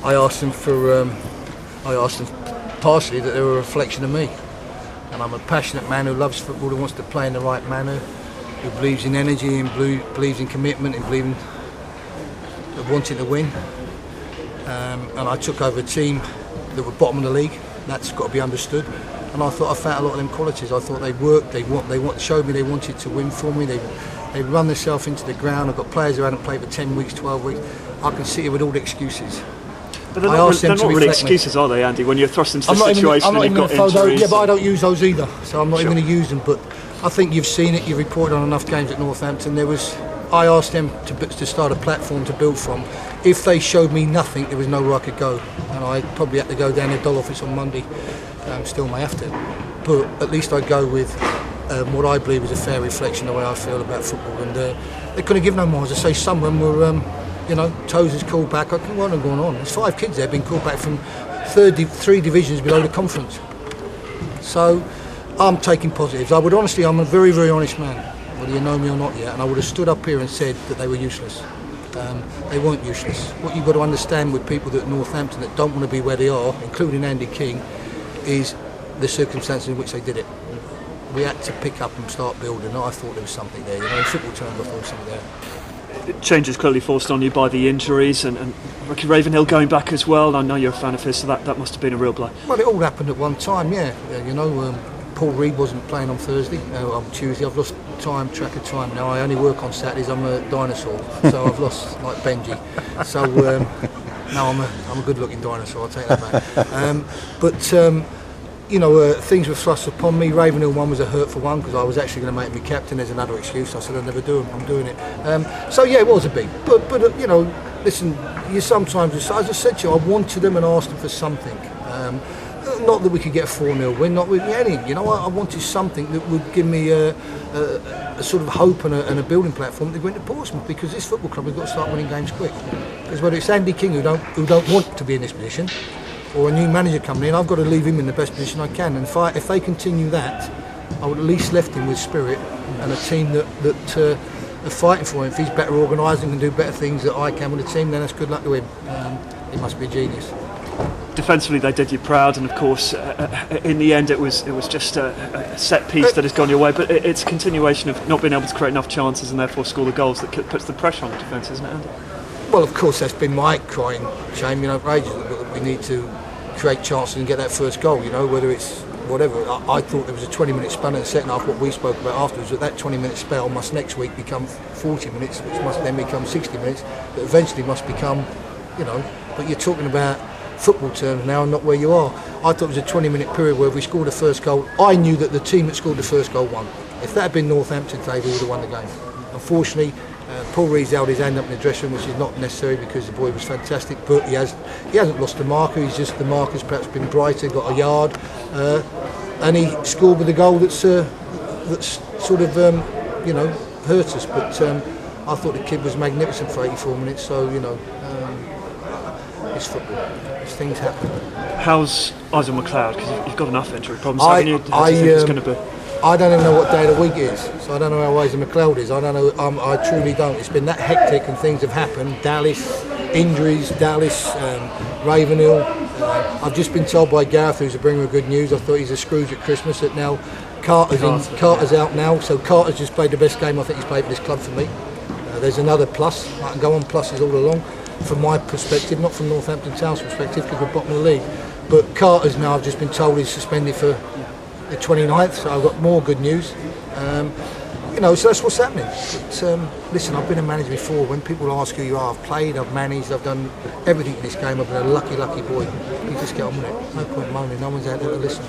I asked them partially that they were a reflection of me. And I'm a passionate man who loves football, who wants to play in the right manner, who believes in energy and believes in commitment and believing of wanting to win. And I took over a team that were bottom of the league. That's got to be understood. And I thought I found a lot of them qualities. I thought they worked. They showed me they wanted to win for me. They run themselves into the ground. I've got players who hadn't played for 10 weeks, 12 weeks. I can sit here with all the excuses. But they're not really excuses, are they, Andy? When you're thrust into the situation and you've got injuries. Yeah, but I don't use those either. So I'm not even going to use them. But I think you've seen it. You've reported on enough games at Northampton. I asked them to start a platform to build from. If they showed me nothing, there was nowhere I could go. And I probably had to go down to the Dole office on Monday. Still may have to. But at least I'd go with what I believe is a fair reflection of the way I feel about football. And they couldn't give no more. As I say, some of them were... Toes is called back. I can go on and go on. There's 5 kids there being called back from 3 divisions below the conference. So I'm taking positives. I'm a very, very honest man, whether you know me or not yet, and I would have stood up here and said that they were useless. They weren't useless. What you've got to understand with people at Northampton that don't want to be where they are, including Andy King, is the circumstances in which they did it. We had to pick up and start building. I thought there was something there. In football terms, I thought there was something there. Changes clearly forced on you by the injuries and Ricky Ravenhill going back as well. I know you're a fan of his, so that must have been a real blow. Well, it all happened at one time, yeah. Paul Reed wasn't playing on Thursday, on Tuesday. I've lost track of time now. I only work on Saturdays. I'm a dinosaur, so I've lost like Benji. So now I'm a good-looking dinosaur. I'll take that back. Things were thrust upon me. Ravenhill one was a hurtful one because I was actually going to make me captain. There's another excuse. I said I'll never do them. I'm doing it. It was a big. But listen. You sometimes, as I said to you, I wanted them and asked them for something. Not that we could get a 4-0 win. Not with anything. I wanted something that would give me a sort of hope and a building platform to go into Portsmouth, because this football club has got to start winning games quick. Because whether it's Andy King who don't want to be in this position, or a new manager coming in, I've got to leave him in the best position I can. And if they continue that, I would at least left him with spirit and a team that are fighting for him. If he's better organised and can do better things that I can with the team, then that's good luck to him. He must be a genius. Defensively, they did you proud, and of course, in the end, it was just a set piece that has gone your way. But it's a continuation of not being able to create enough chances and therefore score the goals that puts the pressure on the defence, isn't it, Andy? Well, of course, that's been my crying shame, for ages. We need to create chances and get that first goal, whether it's whatever. I thought there was a 20-minute spell in the second half, what we spoke about afterwards, that 20-minute spell must next week become 40 minutes, which must then become 60 minutes, that eventually must become, but you're talking about football terms now and not where you are. I thought it was a 20-minute period where if we scored the first goal, I knew that the team that scored the first goal won. If that had been Northampton today, we would have won the game. Unfortunately, Paul Reed's held his hand up in the dressing room, which is not necessary because the boy was fantastic, but he hasn't lost the marker. He's just, the marker's perhaps been brighter, got a yard, and he scored with a goal that's sort of hurt us. But I thought the kid was magnificent for 84 minutes. So it's football. Things happen. How's Isaac McLeod? Because you've got enough injury problems, haven't you? How do you think it's going to be? I don't even know what day of the week it is, so I don't know how Isaac McLeod is. I don't know. I truly don't. It's been that hectic and things have happened. Dallas, injuries, Ravenhill. I've just been told by Gareth, who's a bringer of good news, I thought he's a Scrooge at Christmas, that now Carter's out now, so Carter's just played the best game I think he's played for this club for me. There's another plus. I can go on pluses all along from my perspective, not from Northampton Town's perspective because we're bottom of the league. But Carter's now, I've just been told, he's suspended for the 29th, so I've got more good news. So that's what's happening. But, listen, I've been a manager before. When people ask who you are, I've played, I've managed, I've done everything in this game. I've been a lucky boy. You just get on with it. No point moaning, no one's out there to listen.